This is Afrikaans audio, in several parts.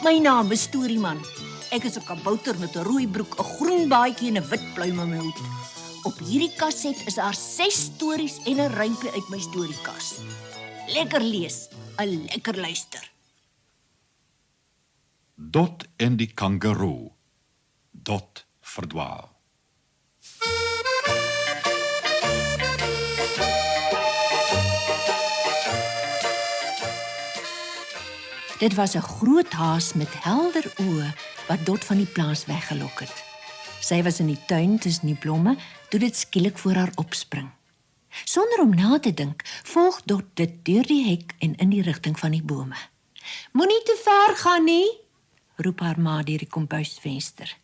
My naam is Storyman. Ek is 'n kabouter met 'n rooi broek, 'n groen baadjie en 'n wit pluim om my hoed. Op hierdie kaset is daar 6 stories en 'n rympie uit my storiekas. Lekker lees, 'n lekker luister. Dot en die kangaroo. Dot verdwaal. Dit was 'n groot haas met helder oë wat Dot van die plaas weggelok het. Sy was in die tuin tussen die blomme toe dit skielik voor haar opspring. Sonder om na te dink, volg Dot dit deur die hek en in die rigting van die bome. "Moenie te ver gaan nie," roep haar ma deur die kombuisvenster.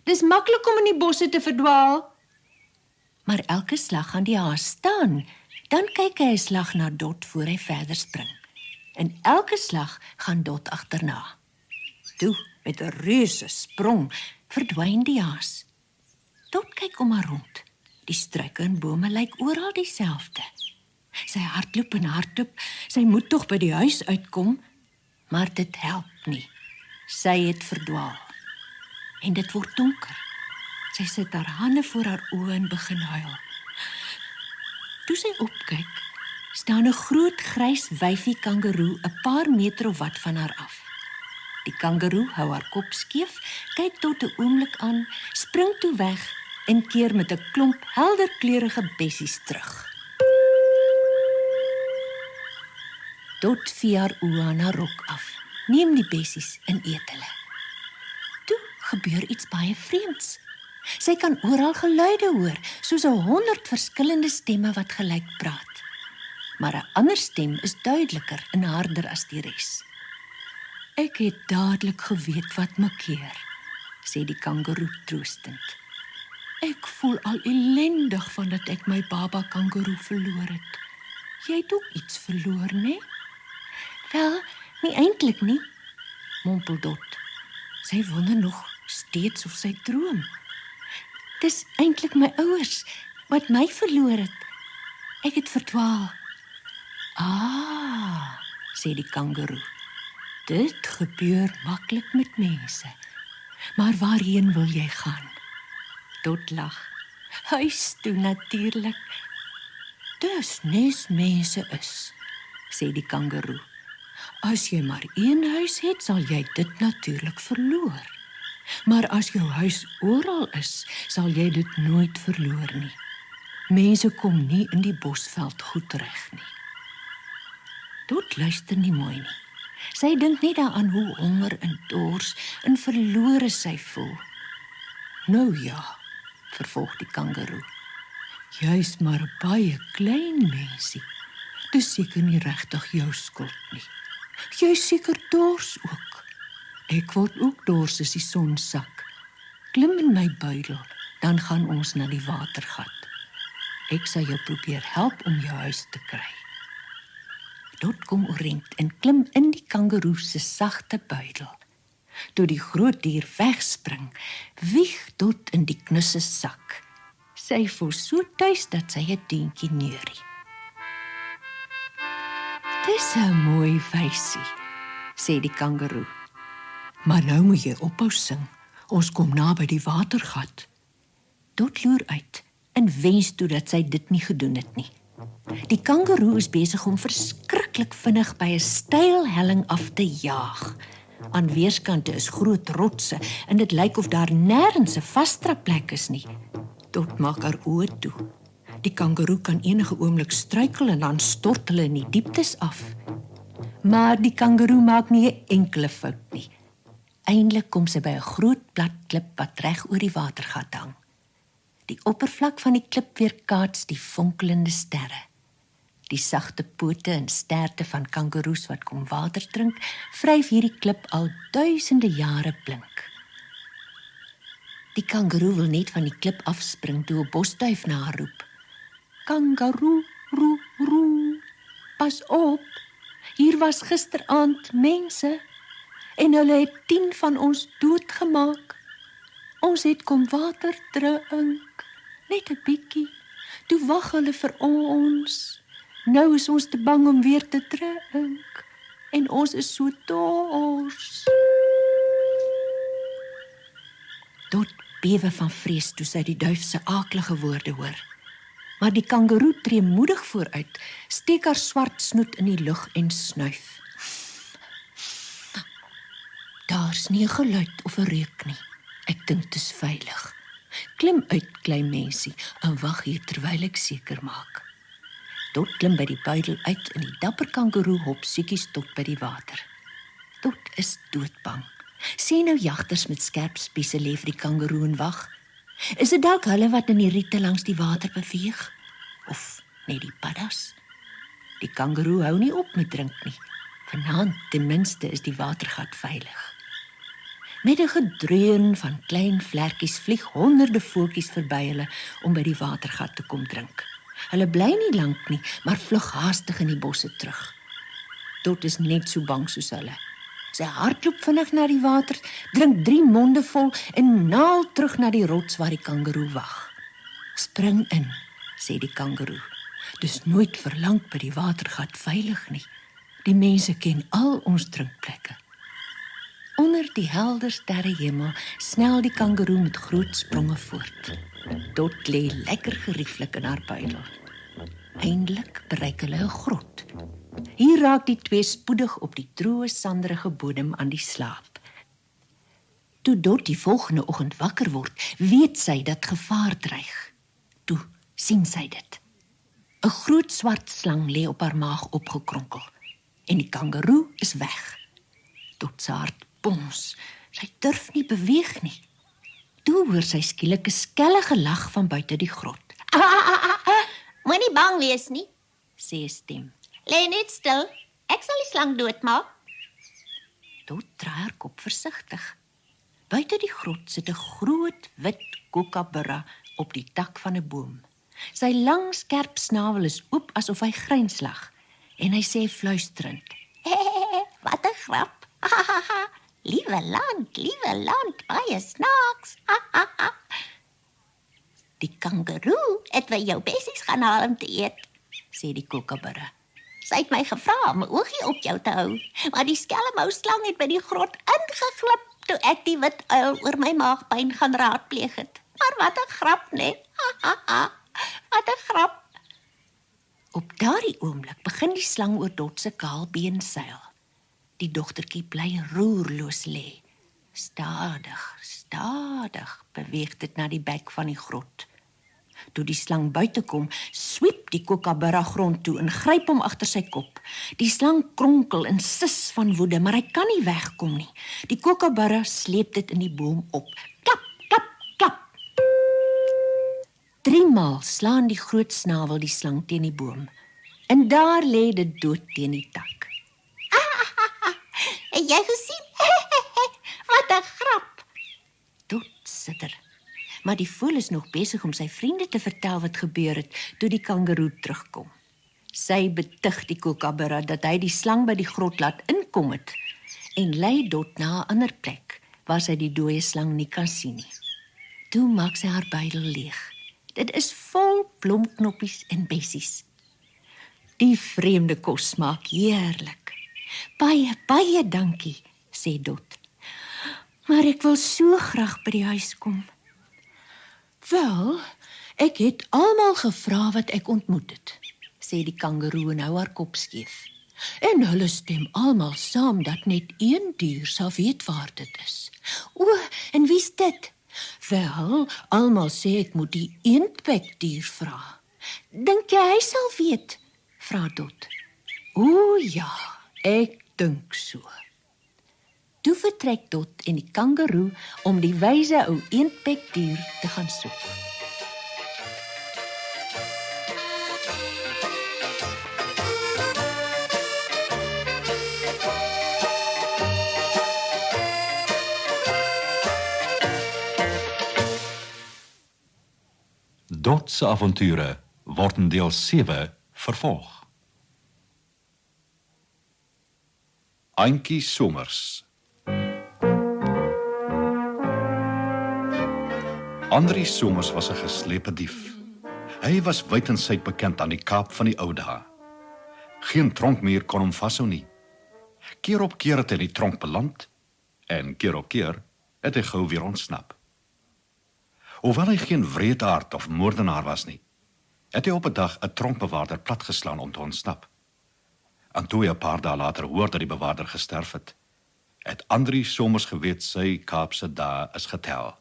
"Dis maklik om in die bosse te verdwaal." Maar elke slag gaan die haas staan, dan kyk hy 'n slag na Dot voor hy verder spring. En elke slag gaan Dot agterna. Toe, met 'n reuse sprong, verdwyn die haas. Dot kyk om haar rond. Die struike en bome lyk oral dieselfde. Sy hardloop en hardloop, sy moet tog by die huis uitkom, maar dit help nie. Sy het verdwaal. En dit word donker. Sy sit haar hande voor haar oë en begin huil. Toe sy opkyk, staan 'n groot grys wyfie kangaroo 'n paar meter of wat van haar af. Die kangaroo hou haar kop skeef, kyk tot 'n oomblik aan, spring toe weg en keer met 'n klomp helderkleurige bessies terug. Dot vee haar oë aan haar rok af, neem die bessies en eet hulle. Toe gebeur iets baie vreemds. Sy kan oral geluide hoor, soos 100 verskillende stemme wat gelyk praat. Maar 'n ander stem is duideliker en harder as die res. "Ek het dadelik geweet wat makeer," sê die kangaroo troostend. "Ek voel al ellendig van dat ek my baba kangaroo verloor het. Jy het ook iets verloor, né?" "Wel, nie eintlik nie," mompel Dot. Sy wonder nog steeds of sy droom. "Dis eintlik my ouers wat my verloor het. Ek het verdwaal." "Ah," sê die kangaroo. "Dit gebeur maklik met mense. Maar waarheen wil jy gaan?" Dot lag. "Huis toe natuurlik." "Dis nes mense is," sê die kangaroo. "As jy maar een huis het, sal jy dit natuurlik verloor. Maar as jou huis oral is, sal jy dit nooit verloor nie. Mense kom nie in die bosveld goed reg nie." Dot luister nie mooi nie. Sy dink net daaraan hoe honger en dors en verlore sy voel. "Nou ja," vervolg die kangaroo. "Jy's maar 'n baie klein mensie. Dis seker nie regtig jou skuld nie. Jy's seker dors ook. Ek word ook dors as die son sak. Klim in my buidel, dan gaan ons na die watergat. Ek sal jou probeer help om jou huis te kry." Dot kom oorent en klim in die kangaroo se sagte buidel. Toe die groot dier wegspring, wieg Dot in die knusse sak. Sy voel so tuis dat sy 'n deentjie neurie. "Dis 'n mooi wysie," sê die kangaroo. "Maar nou moet jy ophou sing. Ons kom naby die watergat." Dot loer uit en wens toe dat sy dit nie gedoen het nie. Die kangaroo is besig om verskriklik vinnig by 'n steil helling af te jaag. Aan weerskante is groot rotse en dit lyk of daar nêrens 'n vasdrapplek is nie. Dot maak haar oë toe. Die kangaroo kan enige oomblik struikel en dan stort hulle in die dieptes af. Maar die kangaroo maak nie 'n enkele fout nie. Eindelik kom sy by 'n groot plat klip wat reg oor die watergat hang. Die oppervlak van die klip weerkaats die fonkelende sterre. Die sagte pote en sterte van kangaroes wat kom water drink, vryf hierdie klip al duisende jare blink. Die kangaroo wil net van die klip afspring toe 'n bosduif na haar roep. "Kangaroo, roe, roe, pas op, hier was gisteraand mense en hulle het 10 van ons doodgemaak. Ons het kom water drink, net 'n bietjie, toe wag hulle vir ons. Nou is ons te bang om weer te drink en ons is so dors." bewe van vrees toe sy die duif se aaklige woorde hoor. Maar die kangeroe tree moedig vooruit, steek haar swart snoet in die lug en snuif. Daar's nie 'n geluid of 'n reuk nie. Ek dink dit is veilig. Klim uit, klein mensie, en wag hier terwyl ek seker maak. Dot klim by die buidel uit en die dapper kangeroe hop siekies tot by die water. Dot is doodbang. Sien nou jagters met skerp spiese lê vir die kangeroe en wag. Is dit dalk hulle wat in die riete langs die water beweeg? Of net die paddas? Die kangeroe hou nie op met drink nie. Vanaand ten minste is die watergat veilig. Met 'n gedreun van klein vlekkies vlieg honderde voeltjies verby hulle om by die watergat te kom drink. Hulle bly nie lank nie, maar vlug haastig in die bosse terug. Dot is net so bang soos hulle. Sy hardloop vinnig na die water, drink 3 monde vol en naal terug na die rots waar die kangeroe wag. Spring in, sê die kangeroe. Dis nooit verlang by die watergat veilig nie. Die mense ken al ons drinkplekke. Onder die helder sterrehemel snel die kangeroe met groot spronge voort. Dot lê lekker gerieflik in haar buidel. Eindelik bereik hulle 'n grot. Hier raak die twee spoedig op die droë sanderige bodem aan die slaap. Toe Dot die volgende oggend wakker word, weet sy dat gevaar dreig. Toe sien sy dit. 'n Groot swart slang lê op haar maag opgekronkel en die kangeroe is weg. Dot se hart bons. Sy durf nie beweeg nie. Toe hoor sy skielik 'n skellige lag van buite die grot. Moenie bang wees nie, Sê 'n stem. lê net stil. Ek sal die slang doodmaak. Dot draai haar kop versigtig. Buite die grot sit 'n groot wit kookaburra op die tak van 'n boom. Sy lang skerp snavel is oop asof hy grynslag en hy sê fluisterend: Wat 'n grap. Liewe land, baie snaaks. Die kangeroe het vir jou bessies gaan haal om te eet, sê die kookaburra. Sy het my gevra om 'n oogie op jou te hou, maar die skelmhouslang het by die grot ingeglip toe ek die wit uil oor my maagpyn gaan raadpleeg het. Maar wat 'n grap, nee. Wat 'n grap. Op daardie oomblik begin die slang oor Dot se kaalbeen seil. Die dogtertjie bly roerloos lê. Stadig beweeg dit na die bek van die grot. Toe die slang buite kom, swiep die kookaburra grond toe en gryp hom agter sy kop. Die slang kronkel en sis van woede, maar hy kan nie wegkom nie. Die kookaburra sleep dit in die boom op. Klap, klap, klap. 3 maal slaan die groot snavel die slang teen die boom. En daar lê dit dood teen die tak. Het jy gesien? Wat 'n grap. Dot sitter. Maar die voël is nog besig om sy vriende te vertel wat gebeur het toe die kangeroe terugkom. Sy betug die kookaburra dat hy die slang by die grot laat inkom het en lei Dot na 'n ander plek waar sy die dooie slang nie kan sien nie. Toe maak sy haar buidel leeg. Dit is vol blomknoppies en bessies. Die vreemde kos smaak heerlik. Baie dankie, sê Dot. Maar ek wil so graag by die huis kom. Wel, ek het almal gevra wat ek ontmoet het, sê die kangeroe en hou haar kop skeef. En hulle stem almal saam dat net een dier sal weet waar dit is. O, en wie's dit? Wel, almal sê ek moet die eendbekdier vra. Dink jy hy sal weet? Vra Dot. O ja, ek dink so. Toe vertrek Dot en die kangeroe om die wyse ou eendbekdier te gaan soek. Dot se avonture word in deel 7 vervolg. Auntie Somers. Andrie Somers was 'n geslepe dief. Hy was wydenswyd bekend aan die Kaap van die ou dae. Geen tronkmuur kon hom vashou nie. Keer op keer het hy in die tronk beland en keer op keer het hy gou weer ontsnap. Hoewel hy geen wreedaard of moordenaar was nie, het hy op 'n dag 'n tronkbewaarder platgeslaan om te ontsnap. En toe hy 'n paar dae later hoor dat die bewaarder gesterf het Andri Somers geweet sy Kaapse dae is getel.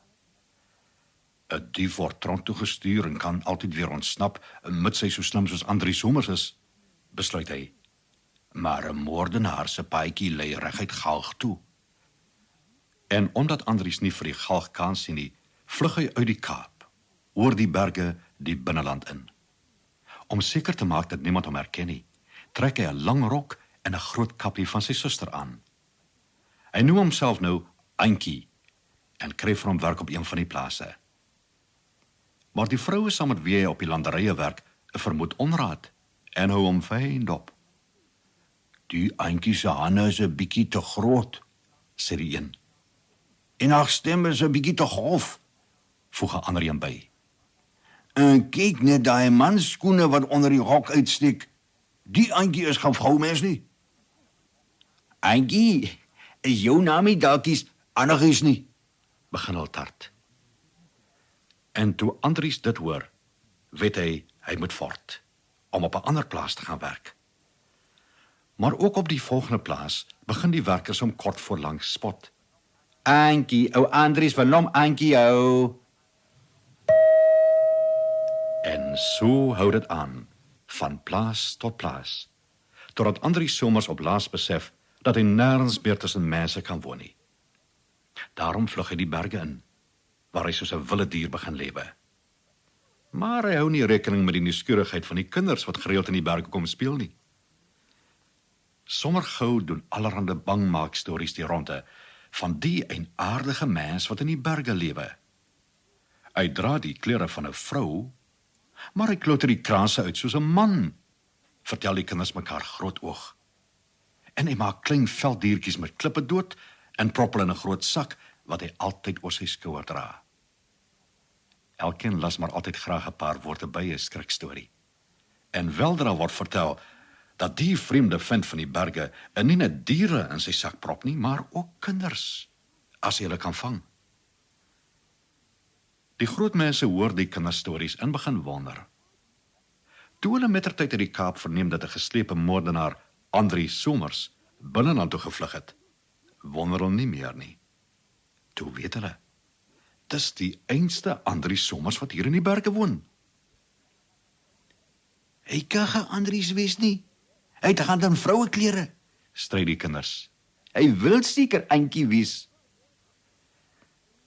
'n Dief word tronk toe gestuur en kan altyd weer ontsnap, mits hy so slim soos Andri Somers is, besluit hy. Maar 'n moordenaar se paadjie lei reguit galg toe. En omdat Andries nie vir die galg kan sien nie, vlug hy uit die Kaap, oor die berge die binneland in. Om seker te maak dat niemand hom herken nie, trek hy 'n lang rok en 'n groot kappie van sy suster aan. Hy noem homself nou Antjie en kry vir hom werk op een van die plase. Maar die vroue saam met wie hy op die landerye werk, vermoed onraad en hou hom fyn dop. Die Antjie se hande is 'n bietjie te groot, sê die een. En haar stem is 'n bietjie te grof, voeg 'n ander een by. En kyk net daai mansskoene wat onder die rok uitsteek. Die Antjie is geen vroumens nie. Antjie, is jou naam nie dalkies Annegies nie, begin al tart. En toe Andries dit hoor, weet hy moet voort, om op 'n ander plaas te gaan werk. Maar ook op die volgende plaas begin die werkers om kort voor lank spot. Antjie, ou Andries wil hom Antjie hou. En so hou dit aan, van plaas tot plaas, totdat Andries Somers op laas besef dat hy nêrens meer tussen mense kan woon nie. Daarom vlug hy die berge in, waar hy soos 'n wilde dier begin lewe. Maar hy hou nie rekening met die nuuskierigheid van die kinders wat gereeld in die berge kom speel nie. Sommer gou doen allerhande bangmaak-stories die ronde van die eienaardige mens wat in die berge lewe. Hy dra die klere van 'n vrou, maar hy klouter die kraanse uit soos 'n man, vertel die kinders mekaar groot oog. En hy maak klein velddiertjies met klippe dood en prop hulle in 'n groot sak wat hy altyd oor sy skouer dra. Elkeen las maar altyd graag 'n paar woorde by 'n skrikstorie. En weldra word vertel dat die vreemde vent van die berge nie net diere in sy sak prop nie, maar ook kinders, as hy hulle kan vang. Die groot mense hoor die kinderstories en begin wonder. Toe hulle mettertyd uit die Kaap verneem dat 'n geslepe moordenaar, Andrie Somers, binneland toe gevlug het, wonder hulle nie meer nie. Toe weet hulle, dis die einste Andrie Somers wat hier in die berge woon. Hy kan geen Andries wees nie. Hy het gaan in vroueklere, stry die kinders. Hy wil seker Antjie wees.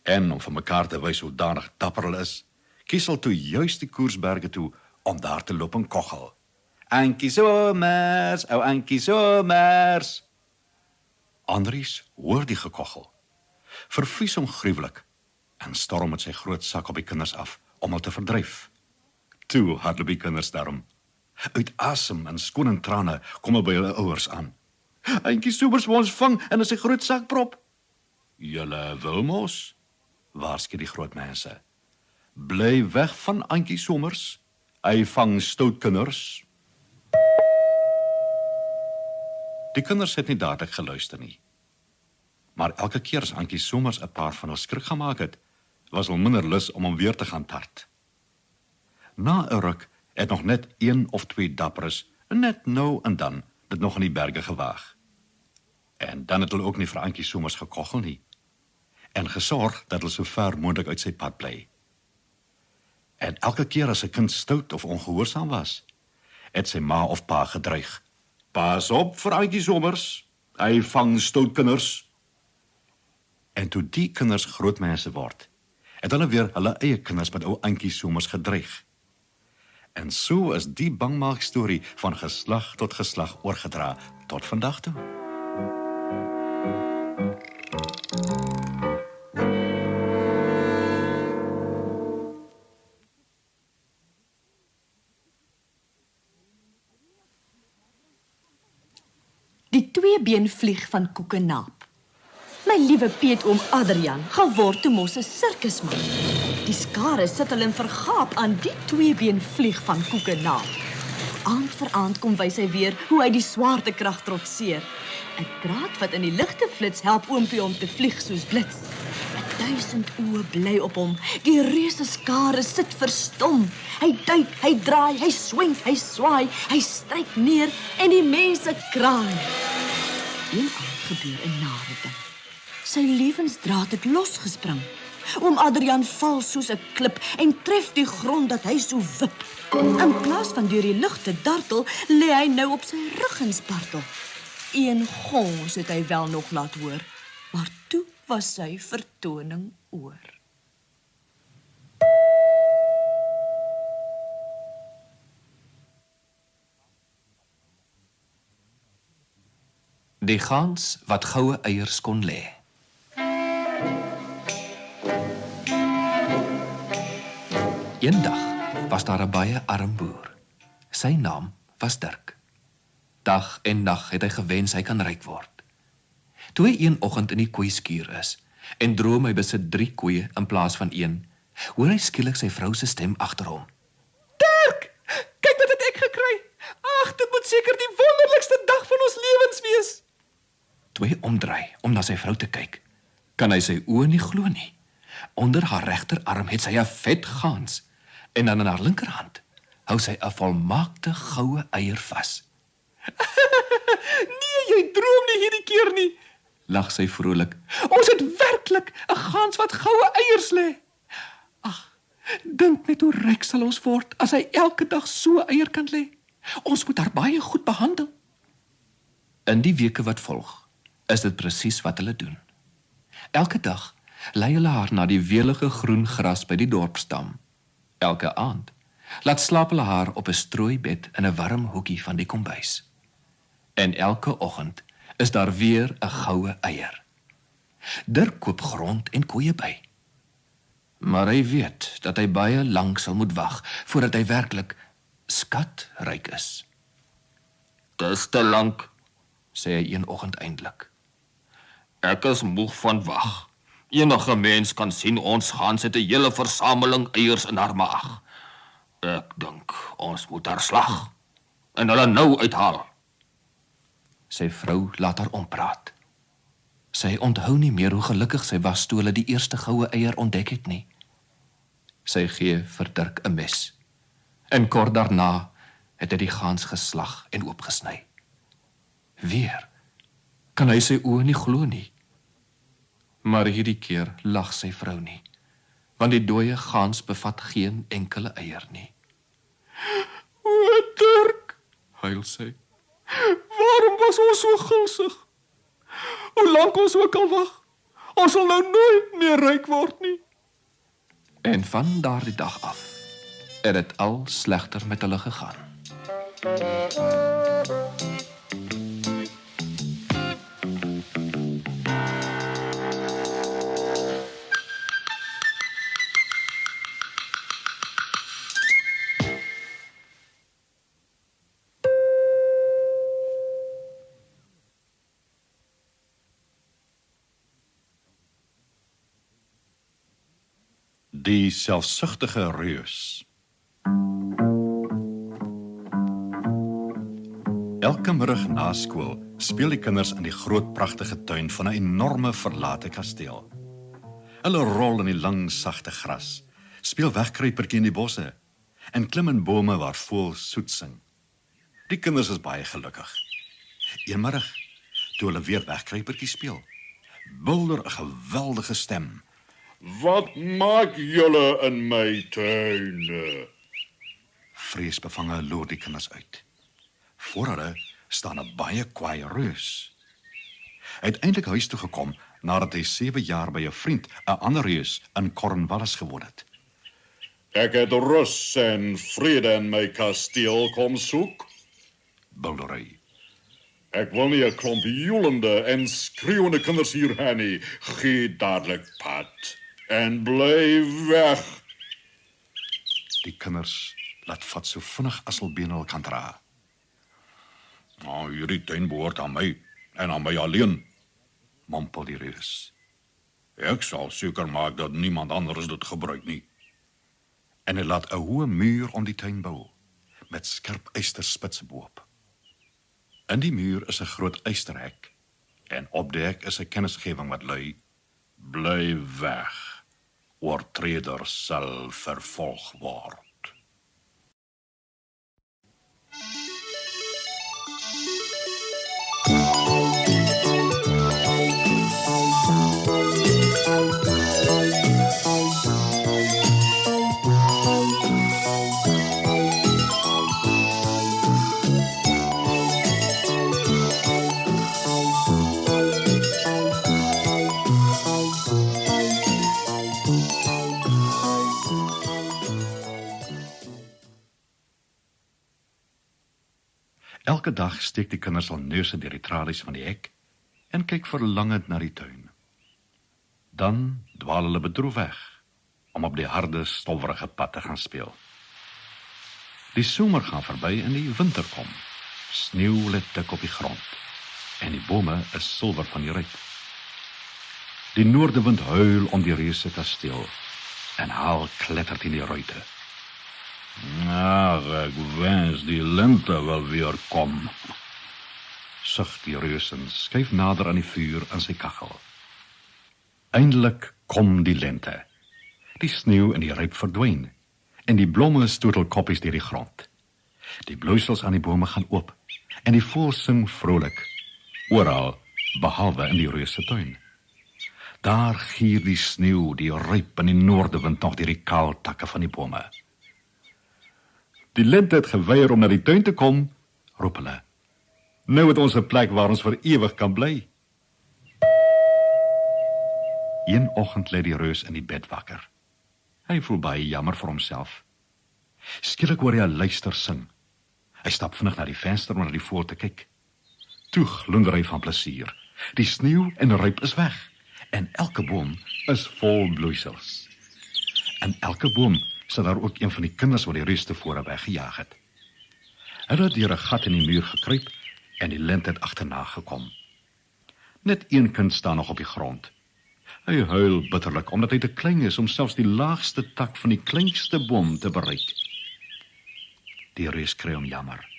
En om vir mekaar te wys hoe danig dapper hulle is, kies hulle toe juist die Koersberge toe om daar te loop en koggel. Antjie Somers, ou Antjie Somers. Andries hoor die gekoggel, vervlies hom gruwelik en storm met sy groot sak op die kinders af om hulle te verdryf. Toe hardloop die kinders daarom. Uit asem en skoon en trane kom hulle by hulle ouers aan. Antjie Somers wil ons vang en in sy groot sak prop. Julle wil mos, waarsku die groot mense. Bly weg van Antjie Somers, hy vang stout kinders. Die kinders het nie dadelik geluister nie. Maar elke keer as Antjie Somers 'n paar van hulle skrik gemaak het, was hulle minder lus om hom weer te gaan tart. Na 'n ruk het nog net 1 of 2 dapperes, net nou en dan, dit nog in die berge gewaag. En dan het hulle ook nie vir Antjie Somers gekoggel nie, en gesorg dat hulle so ver moontlik uit sy pad bly. En elke keer as 'n kind stout of ongehoorsaam was, het sy ma of pa gedreig. Pas op vir Antjie Somers, hy vang stout kinders. En toe die kinders groot mense word, het hulle weer hulle eie kinders met ou Antjie Somers gedreig. En so is die bangmaak-storie van geslag tot geslag oorgedra tot vandag toe. Die tweebeenvlieg van Koekenaap. My liewe peetoom Adrian, gaan word toe mos 'n sirkusman. Die skare sit hulle in vergaap aan die tweebeenvlieg van Koekenaap. Aand vir aand kom wys hy weer hoe hy die swaartekrag trotseer. 'n Draad wat in die lugte flits help oompie om te vlieg soos blits. 'n 1000 oë bly op hom. Die reuse skare sit verstom. Hy duik, hy draai, hy swing, hy swaai, hy stryk neer en die mense kraai. Een aand gebeur 'n nare ding. Sy lewensdraad het losgespring. Oom Adrian val soos 'n klip en tref die grond dat hy so wip. In plaas van deur die lug te dartel, lê hy nou op sy rug en spartel. Een gons het hy wel nog laat hoor, maar toe was sy vertoning oor. Die gans wat goue eiers kon lê. Eendag was daar 'n baie arm boer. Sy naam was Dirk. Dag en nag het hy gewens hy kan ryk word. Toe hy een oggend in die koeiskuur is en droom hy besit 3 koeie in plaas van 1, hoor hy skielik sy vrou se stem agter hom. Dirk, kyk wat het ek gekry. Ag, dit moet seker die wonderlikste dag van ons lewens wees. Toe hy omdraai om na sy vrou te kyk, kan hy sy oë nie glo nie. Onder haar regterarm het sy 'n vet gans en dan in haar linkerhand hou sy 'n volmaakte goue eier vas. Nee, jy droom nie hierdie keer nie, lag sy vrolik. Ons het werklik 'n gans wat goue eiers lê. Ag, dink net hoe ryk sal ons word as hy elke dag so 'n eier kan lê. Ons moet haar baie goed behandel. In die weke wat volg, is dit presies wat hulle doen. Elke dag lei hulle haar na die welige groen gras by die dorpstam. Elke aand laat slaap hulle haar op 'n strooibed in 'n warm hoekie van die kombuis. En elke oggend is daar weer 'n goue eier. Dirk koop grond en koeie by. Maar hy weet dat hy baie lank sal moet wag voordat hy werklik skatryk is. Dis te lank, sê hy een oggend eindelik. Ek is moeg van wag. Enige mens kan sien ons gans het 'n hele versameling eiers in haar maag. Ek dink ons moet haar slag en hulle nou uithaal. Sy vrou laat haar ompraat. Sy onthou nie meer hoe gelukkig sy was toe hulle die eerste goue eier ontdek het nie. Sy gee vir Dirk 'n mes. En kort daarna het hy die gans geslag en oopgesny. Weer kan hy sy oë nie glo nie. Maar hierdie keer lag sy vrou nie, want die dooie gans bevat geen enkele eier nie. O, Dirk, huil sy. Waarom was ons so gulsig? Hoe lank ons ook al wag, ons sal nou nooit meer ryk word nie. En van daardie dag af het dit al slegter met hulle gegaan. Die selfsugtige reus. Elke middag na skool speel die kinders in die groot pragtige tuin van 'n enorme verlate kasteel. Hulle rol in die lang sagte gras, speel wegkruipertjie in die bosse en klim in bome waar voëls soet sing. Die kinders is baie gelukkig. Eenmiddag, toe hulle weer wegkruipertjie speel, bulder 'n geweldige stem. Wat maak julle in my tuin? Vreesbevange loer die kinders uit. Voor hulle staan 'n baie kwaai reus. Hy het eintlik huis toe gekom nadat hy 7 jaar by 'n vriend, 'n ander reus, in Cornwallis gewoon het. Ek het rus en vrede in my kasteel kom soek. Bulder hy. Ek wil nie 'n klomp joelende en skreeuende kinders hier hê nie. Gee dadelik pad en bly weg. Die kinders laat vat so vinnig as hulle bene hulle kan dra. Nou, hierdie tuin behoort aan my en aan my alleen, mompel die reus. Ek sal seker maak dat niemand anders dit gebruik nie. En hy laat 'n hoë muur om die tuin bou, met skerp ysterspitse bo-op. In die muur is 'n groot ysterhek, en op die hek is 'n kennisgewing wat lui: Bly weg. Oortreders sal vervolg word. Elke dag steek die kinders al neuse deur die tralies van die hek en kyk verlangend na die tuin. Dan dwaal hulle bedroef weg om op die harde, stowwerige pad te gaan speel. Die somer gaan verby en die winter kom. Sneeu lê dik op die grond en die bome is silwer van die ryp. Die noordewind huil om die reuse kasteel en haal kletter teen die ruite. Ag, ek wens die lente wel weer kom. Sug die reus en skuif nader aan die vuur in sy kaggel. Eindelik kom die lente. Die sneeu en die ryp verdwyn en die blomme stotel koppies deur die grond. Die bloeisels aan die bome gaan oop en die voëls sing vrolik oral behalwe in die reus se tuin. Daar gier die sneeu, die ryp en die noordewind nog deur die kaal takke van die bome. Die lente het geweier om na die tuin te kom, roep hulle. Nou het ons 'n plek waar ons vir ewig kan bly. Een oggend lê die reus in die bed wakker. Hy voel baie jammer vir homself. Skielik hoor hy 'n luister sing. Hy stap vinnig na die venster om na die voël te kyk. Toe glunder hy van plesier. Die sneeu en ryp is weg en elke boom is vol bloeisels. In elke boom sal daar ook een van die kinders wat die reus tevore weggejaag het. Hulle het deur 'n gat in die muur gekruip en die lente het agterna gekom. Net een kind staan nog op die grond. Hy huil bitterlik omdat hy te klein is om selfs die laagste tak van die kleinste boom te bereik. Die reus kry hom jammer.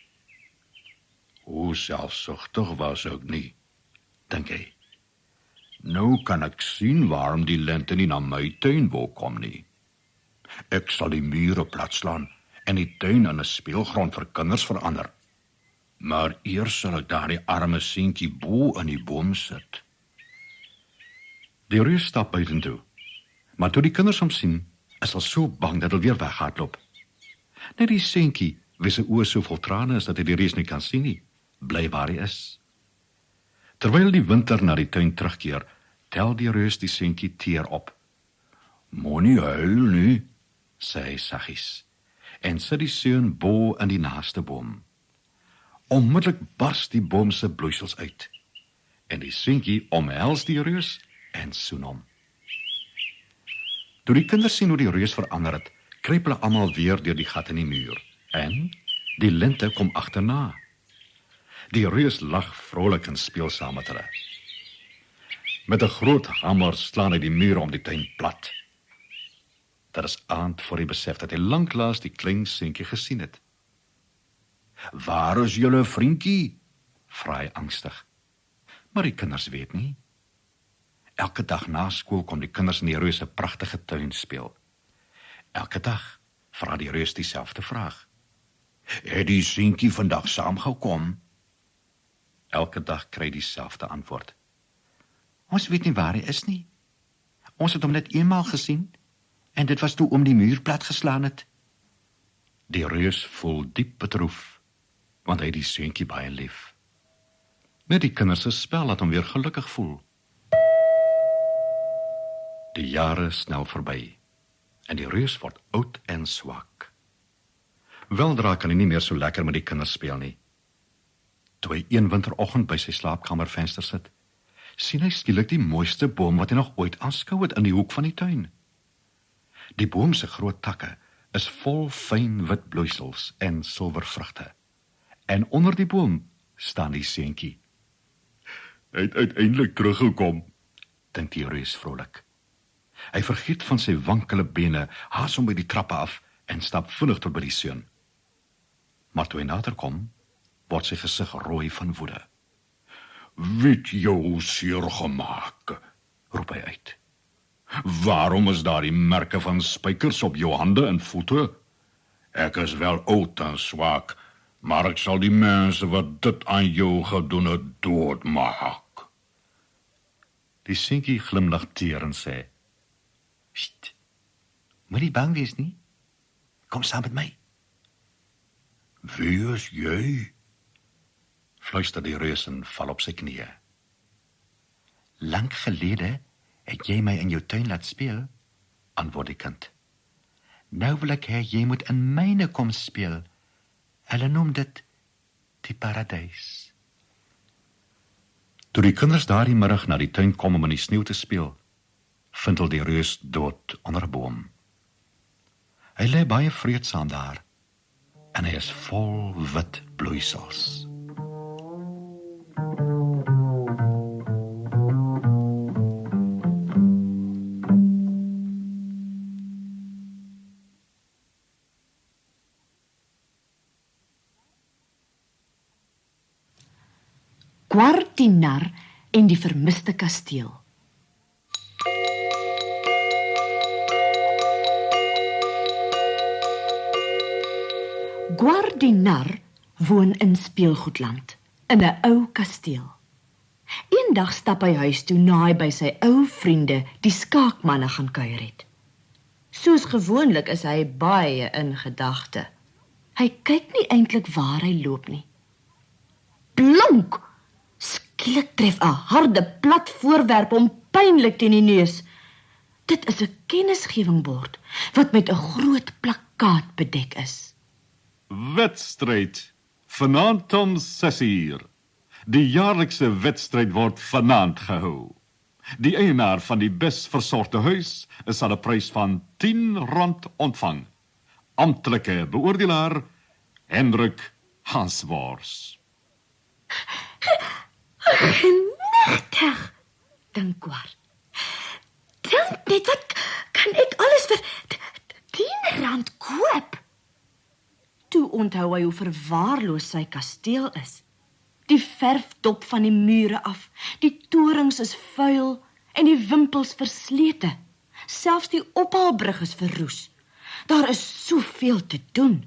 Hoe selfsugtig was ek nie, dink hy. Nou kan ek sien waarom die lente nie na my tuin wou kom nie. Ek sal die mure platslaan en die tuin in 'n speelgrond vir kinders verander. Maar eers sal ek daar die arme seentjie bo in die boom sit. Die reus stap buitentoe, maar toe die kinders hom sien, is hulle so bang dat hulle weer weghardloop. Net die seentjie, wie se oë so vol trane is dat hy die reus nie kan sien nie, bly waar hy is. Terwyl die winter na die tuin terugkeer, tel die reus die seentjie teer op. Moenie huil nie, sê hy saggies, en sit die seun bo in die naaste boom. Onmiddellik bars die boom se bloeisels uit, en die seentjie omhels die reus en soen hom. Toe die kinders sien hoe die reus verander het, kruip hulle almal weer deur die gat in die muur, en die lente kom agterna. Die reus lag vrolik en speel saam met hulle. Met 'n groot hamer slaan hy die muur om die tuin plat. Dit is aand voor hy besef dat hy lanklaas die klein seentjie gesien het. Waar is julle vriendjie? Vra hy angstig. Maar die kinders weet nie. Elke dag na skool kom die kinders in die reus se pragtige tuin speel. Elke dag vra die reus dieselfde vraag. Het die seentjie vandag saamgekom? Elke dag kry dieselfde antwoord. Ons weet nie waar hy is nie. Ons het hom net eenmaal gesien, en dit was toe om die muur plat geslaan het. Die reus voel diep bedroef, want hy het die seentjie baie lief. Net die kinders se spel laat hom weer gelukkig voel. Die jare snel verby, en die reus word oud en swak. Weldra kan hy nie meer so lekker met die kinders speel nie. Toe hy een winteroggend by sy slaapkamervenster sit, sien hy skielik die mooiste boom wat hy nog ooit aanskou het in die hoek van die tuin. Die boom se groot takke is vol fyn wit bloeisels en silwervrugte. En onder die boom staan die seentjie. Hy het uiteindelik teruggekom, dink die reus vrolik. Hy vergiet van sy wankele bene, haas hom by die trappe af en stap vinnig tot by die seun. Maar toe hy nader kom, word sy gesig rooi van woede. Wie het jou seer gemaak? Roep hy uit. Waarom is daar die merke van spykers op jou hande en voete? Ek is wel oud en swak, maar ek sal die mense wat dit aan jou gedoen het doodmaak. Die seentjie glimlag teer en sê: "Sst, moenie bang wees nie. Kom saam met my." Wie is jy? Fluister die reus en val op sy knieë. "Lank gelede het jy my in jou tuin laat speel," antwoord die kind. "Nou wil ek hê jy moet in myne kom speel. Hulle noem dit die paradys." Toe die kinders daardie middag na die tuin kom om in die sneeu te speel, vind hulle die reus dood onder 'n boom. Hy lê baie vreedsaam daar, en hy is vol wit bloeisels. Gwar die nar en die vermiste kasteel. Gwar die nar woon in speelgoedland, in 'n ou kasteel. Eendag stap hy huis toe na hy by sy ou vriende, die skaakmanne, gaan kuier het. Soos gewoonlik is hy baie in gedagte. Hy kyk nie eintlik waar hy loop nie. Blonk! Skielik tref 'n harde, plat voorwerp hom pynlik teen die neus. Dit is 'n kennisgewingbord wat met 'n groot plakkaat bedek is. Wedstryd. Vanaand om 6:00. Die jaarlikse wedstryd word vanaand gehou. Die eienaar van die bes versorgde huis sal 'n prys van R10 ontvang. Amptelike beoordelaar Hendrik Hanswors. Genigtig, dink Gwar. Dink net, wat kan ek alles vir R10 koop? Toe onthou hy hoe verwaarloos sy kasteel is. Die verfdop van die mure af, die torings is vuil en die wimpels verslete. Selfs die ophaalbrug is verroes. Daar is soveel te doen.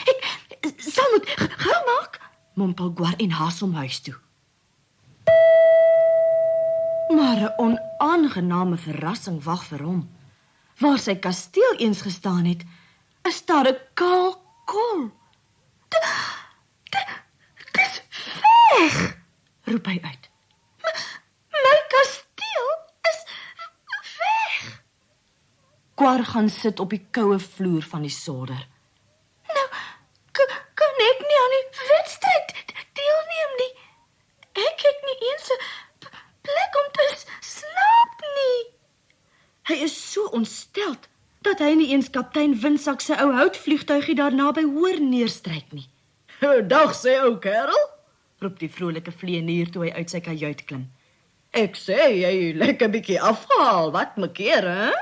Ek sal moet gou maak, mompel Gwar en haas om huis toe. Maar 'n onaangename verrassing wag vir hom. Waar sy kasteel eens gestaan het, is daar 'n kaal kol. Dis weg, roep hy uit. My kasteel is weg. Gwar gaan sit op die koue vloer van die solder. Nou, kan ek nie aan die wedstryd deelneem nie. Ek het nie eens 'n plek om te slaap nie. Hy is so ontsteld dat hy nie eens kaptein Windsak se ou houtvliegtuigie daar naby hoor neerstryk nie. "Dag sê ou kerel," roep die vrolike vlieënier toe hy uit sy kajuit klim. "Ek sê jy lekker bietjie afgehaal, wat mekeer, hè?"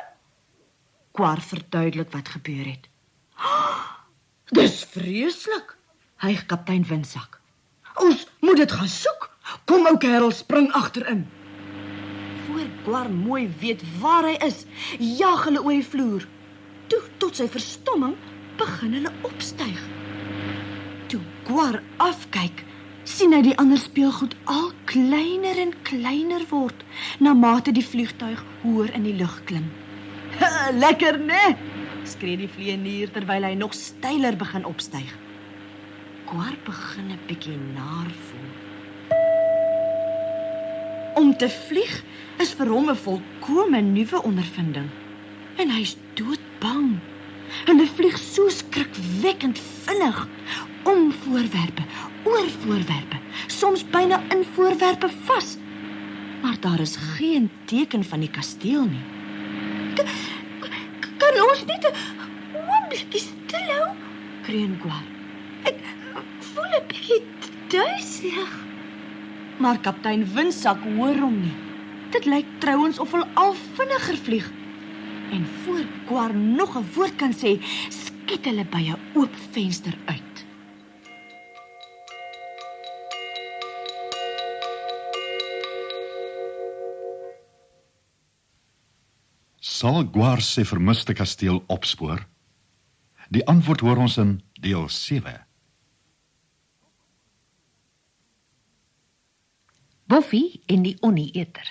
Gwar verduidelik wat gebeur het. "Dis vreeslik," hyg kaptein Windsak. "Ons moet dit gaan soek. Kom ou kerel, spring agterin." Voor Gwar mooi weet waar hy is, jaag hulle oor die vloer. Toe, tot sy verstomming, begin hulle opstyg. Toe Gwar afkyk, sien hy die ander speelgoed al kleiner en kleiner word, na mate die vliegtuig hoër in die lug klim. "Lekker, né?" skree die vlieënier terwyl hy nog steiler begin opstyg. Gwar begin 'n bietjie naar voel. Om te vlieg is vir hom 'n volkome nuwe ondervinding. En hy's doodbang. Hulle vlieg so skrikwekkend vinnig, om voorwerpe, oor voorwerpe, soms byna in voorwerpe vas. Maar daar is geen teken van die kasteel nie. Kan ons net 'n oombliekie stil hou? Kreun Gwar. Ek voel 'n bietjie duiselig. Maar kaptein Windsak hoor hom nie. Dit lyk trouens of hulle al vinniger vlieg. En voor Gwar nog 'n woord kan sê, skiet hulle by 'n oop venster uit. Sal Guar sy vermiste kasteel opspoor? Die antwoord hoor ons in deel 7. Boffie en die onie-eter.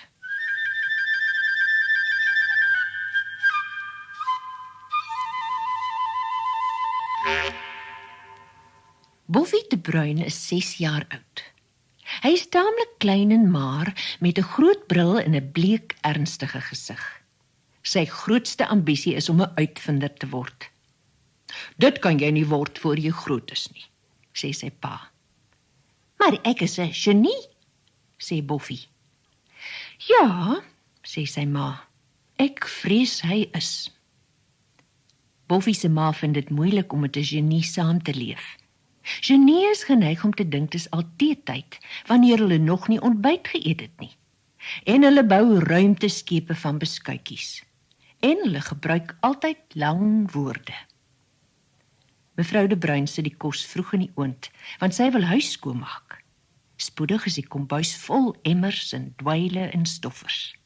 Boffie de Bruin is 6 jaar oud. Hy is taamlik klein en maar, met 'n groot bril en 'n bleek, ernstige gesig. Sy grootste ambisie is om 'n uitvinder te word. "Dit kan jy nie word voor jy groot is nie," sê sy pa. "Maar ek is 'n genie," sê Boffie. "Ja," sê sy ma, "ek vrees hy is." Boffie se ma vind dit moeilik om met 'n genie saam te leef. Genie is geneig om te dink dis al teetyd, wanneer hulle nog nie ontbyt geëet het nie. En hulle bou ruimteskepe van beskuitjies. En hulle gebruik altyd lang woorde. Mevrou de Bruin sit die kos vroeg in die oond, want sy wil huis skoonmaak. Spoedig is die kombuis vol emmers en dweile en stoffers.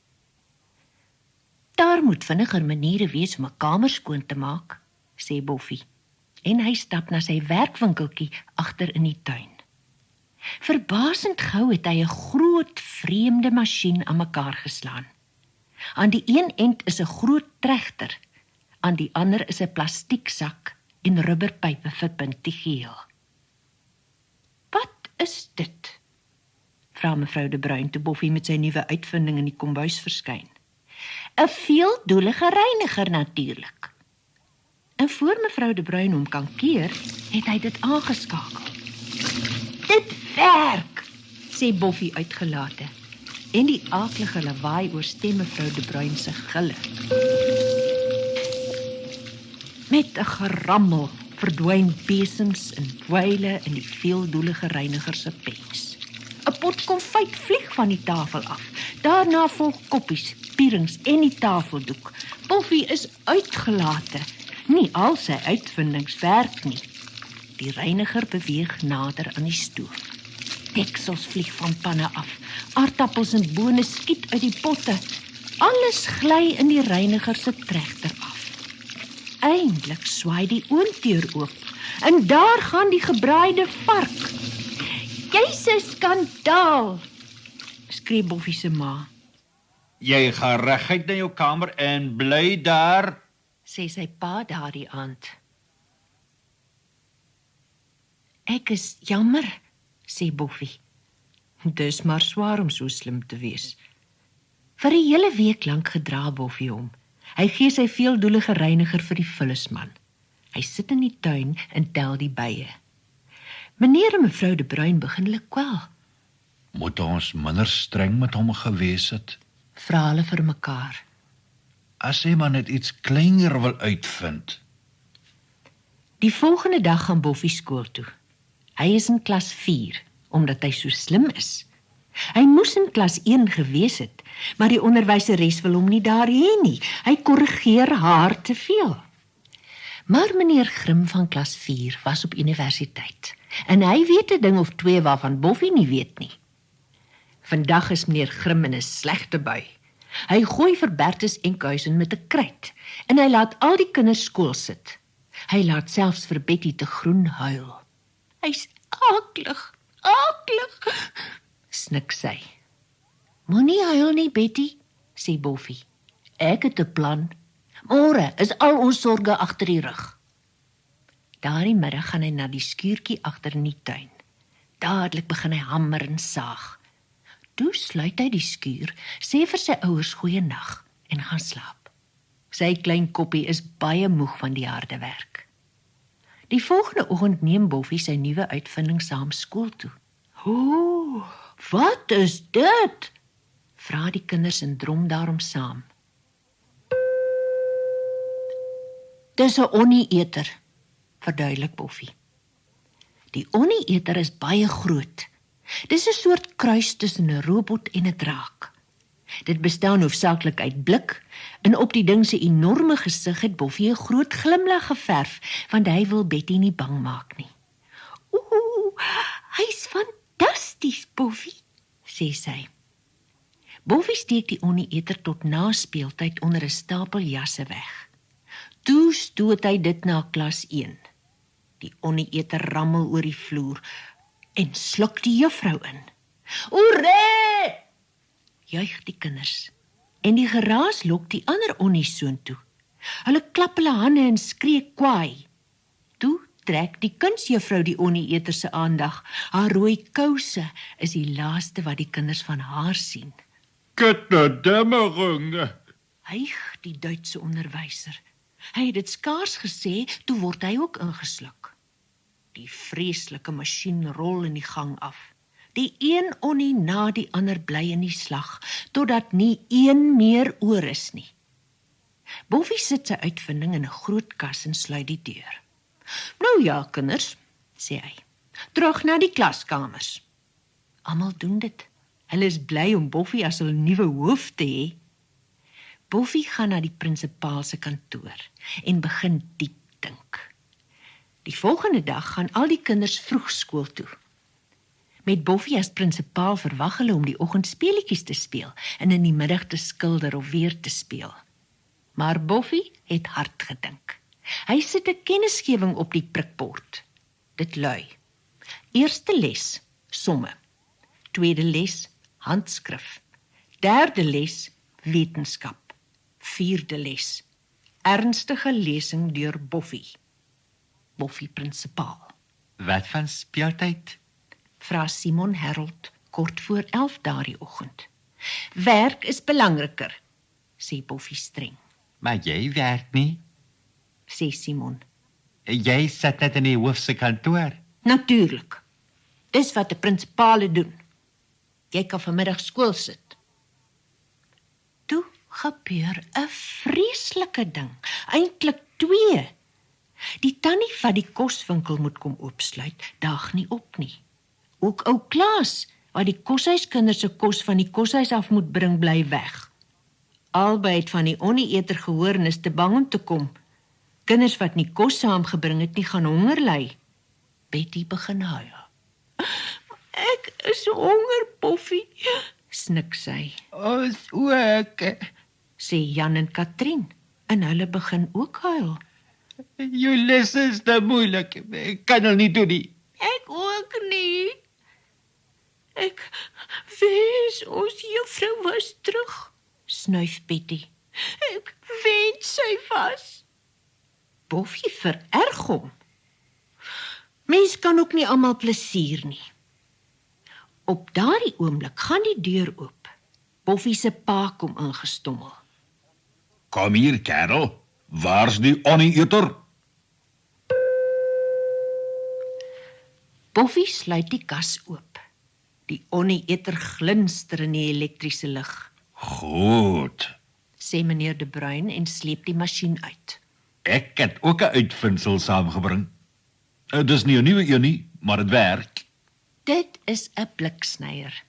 "Daar moet vinniger maniere wees om 'n kamer skoon te maak," sê Boffie. En hy stap na sy werkwinkeltjie agter in die tuin. Verbasend gou het hy 'n groot, vreemde masjien aan mekaar geslaan. Aan die een end is 'n groot tregter, aan die ander is 'n plastieksak en rubberpype verbind die geheel. "Wat is dit?" vra mevrou de Bruin toe Boffie met sy nuwe uitvinding in die kombuis verskyn. "'n veeldoelige reiniger natuurlik." En voor mevrou de Bruin hom kan keer, het hy dit aangeskakel. "Dit werk," sê Boffie uitgelate, en die aaklige lawaai oorstem mevrou de Bruin se gille. Met 'n gerammel verdwyn besems en dweile in die veeldoelige reiniger se pens. 'n Pot konfyt vlieg van die tafel af. Daarna volg koppies, pierings en die tafeldoek. Boffie is uitgelate. Nie al sy uitvindings werk nie. Die reiniger beweeg nader aan die stoof. Deksels vlieg van panne af. Aardappels en bone skiet uit die potte. Alles gly in die reiniger se tregter af. Eindelik swaai die oondeur oop. En daar gaan die gebraaide vark. "Jy's 'n skandaal," skree Boffie se ma. Jy gaan reguit na jou kamer en bly daar, sê sy pa daardie aand. "Ek is jammer," sê Boffie. Dis maar swaar om so slim te wees. Vir 'n hele week lank gedra Boffie hom. Hy gee sy veeldoelige reiniger vir die vullisman. Hy sit in die tuin en tel die bye. Meneer en mevrou de Bruin begin hulle kwel. Moet ons minder streng met hom gewees het? Vra hulle vir mekaar. As hy maar net iets kleiner wil uitvind. Die volgende dag gaan Boffie skool toe. Hy is in klas 4, omdat hy so slim is. Hy moes in klas 1 gewees het, maar die onderwyseres wil hom nie daar hê nie. Hy korrigeer haar te veel. Maar meneer Grimm van klas 4 was op universiteit, en hy weet 'n ding of 2 waarvan Boffie nie weet nie. Vandag is meneer Grimm in 'n slegte bui. Hy gooi vir Bertus Enkhuizen met 'n kruit, en hy laat al die kinders skool sit. Hy laat selfs vir Betty te Groen huil. "Hy's aaklig, aaklig," snik sy. "Moenie huil nie, Betty," sê Boffie. "Ek het 'n plan. Môre is al ons sorge agter die rug." Daardie middag gaan hy na die skuurtjie agter in die tuin. Dadelik begin hy hamer en saag. Toe sluit hy die skuur, sê vir sy ouers goeienag en gaan slaap. Sy klein koppie is baie moeg van die harde werk. Die volgende oggend neem Boffie sy nuwe uitvinding saam skool toe. "O, wat is dit?" vra die kinders en drom daarom saam. "Dis 'n onie-eter," verduidelik Boffie. Die onie-eter is baie groot. Dis 'n soort kruis tussen 'n robot en 'n draak. Dit bestaan hoofsaaklik uit blik, en op die ding se enorme gesig het Boffie 'n groot glimlag geverf, want hy wil Betty nie bang maak nie. "Ooh, hy's fantasties, Boffie," sê sy. Boffie steek die onieter tot na speeltyd onder 'n stapel jasse weg. Toe stoot hy dit na klas 1. Die onieter rammel oor die vloer en sluk die juffrou in. "Oeré!" juig die kinders. En die geraas lok die ander onnies soontoe. Hulle klap hulle hande en skree kwaai. Toe trek die kunsjuffrou die onieter se aandag. Haar rooi kouse is die laaste wat die kinders van haar sien. Kinderdämmering. Hyg die Duitse onderwyser. Hy het dit skaars gesê, toe word hy ook ingesluk. Die vreeslike masjien rol in die gang af. Die een onnie na die ander bly in die slag, totdat nie een meer oor is nie. Boffie sit sy uitvinding in 'n groot kas en sluit die deur. "Nou ja, kinders," sê hy, "terug na die klaskamers." Almal doen dit. Hulle is bly om Boffie as hul nuwe hoof te hê. Boffie gaan na die prinsipaal se kantoor en begin diep dink. Die volgende dag gaan al die kinders vroeg skool toe. Met Boffie as prinsipaal verwag hulle om die oggend speletjies te speel en in die middag te skilder of weer te speel. Maar Boffie het hard gedink. Hy sit 'n kennisgewing op die prikbord. Dit lui: Eerste les, somme. Tweede les, handskrif. Derde les, wetenskap. Vierde les, ernstige lesing deur Boffie. Boffie prinsipaal. Wat van speeltyd? Vra Simon Harold kort voor 11 daardie oggend. Werk is belangriker, sê Boffie streng. Maar jy werk nie. Sê Simon. Jy sit net in die hoof se kantoor. Natuurlik. Dis wat 'n prinsipaal doen. Jy kan vanmiddag skool sit. Toe gebeur 'n vreeslike ding, eintlik 2. Die tannie wat die koswinkel moet kom oopsluit, daag nie op nie. Ook ou Klaas, wat die koshuiskinders se kos van die koshuis af moet bring, bly weg. Albei het van die onieter gehoor en is te bang om te kom. Kinders wat nie kos saamgebring het nie, gaan honger ly. Betty begin huil. "Ek is honger, Boffie," snik sy. Ons ook. Sê Jan en Katrien, en hulle begin ook huil. Jou les is te moeilik. Ek kan nou nie doen nie. Ek ook nie. Ek wens ons juffrou was terug, snuif Betty. Ek wens sy was. Boffie vererg hom. Mens kan ook nie almal plesier nie. Op daardie oomblik gaan die deur oop. Boffie se pa kom ingestommel. Kom hier, kerel. Waar's die onieter? Boffie sluit die kas oop. Die onieter glinster in die elektriese lig, Goed. sê meneer De Bruin en sleep die masjien uit. Ek het ook 'n uitvindsel saamgebring. Dis nie 'n nuwe een nie, maar dit werk. Dit is 'n bliksnyer.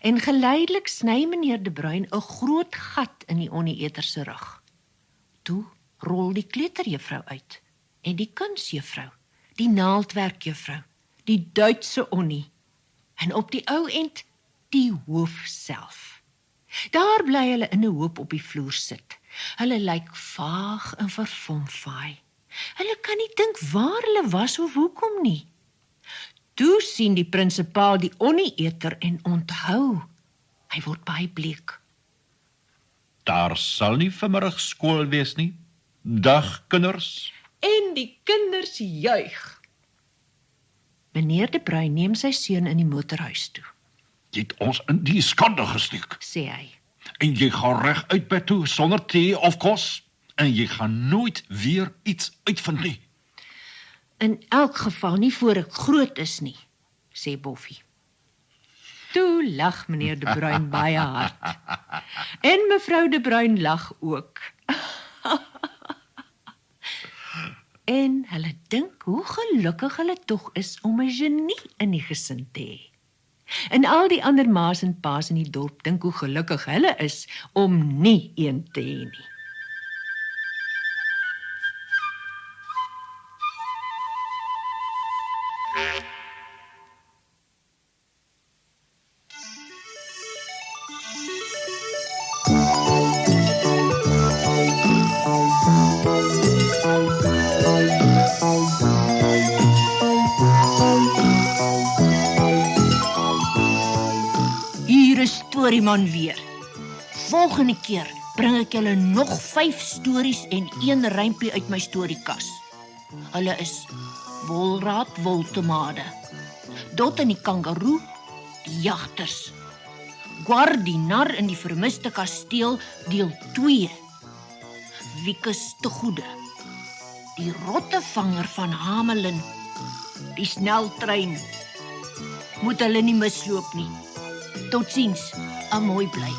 En geleidelik sny meneer De Bruin 'n groot gat in die onieter se rug. Toe rol die kleuterjuffrou uit en die kunsjuffrou, die naaldwerkjuffrou, die Duitse onnie en op die ou end die hoof self. Daar bly hulle in 'n hoop op die vloer sit. Hulle lyk vaag en verfomfaai. Hulle kan nie dink waar hulle was of hoekom nie. Toe sien die prinsipaal die onieter en onthou. Hy word baie bleek. Daar sal nie vanmiddag skool wees nie. Dag, kinders. En die kinders juig. Meneer De Bruin neem sy seun in die motorhuis toe, Jy het ons in die skande gesteek. sê hy. En jy gaan reg uit bed toe sonder tee of kos. En jy gaan nooit weer iets uitvind nie. In elk geval nie voor ek groot is nie, sê Boffie. Toe lag meneer De Bruin baie hard. En mevrou De Bruin lag ook. En hulle dink hoe gelukkig hulle tog is om 'n genie in die gesin te hê. En al die ander ma's en pa's in die dorp dink hoe gelukkig hulle is om nie een te hê nie. storie man weer. Volgende keer bring ek julle nog 5 stories en 1 rympie uit my storiekas. Hulle is Wolraad Woltemade, Dot en die kangaroo, die jagters, Gwar die nar in die vermiste kasteel, deel 2, Wiekus te goede, die rottevanger van Hamelin, die sneltrein. Moet hulle nie misloop nie. Totsiens, 'n mooi bly.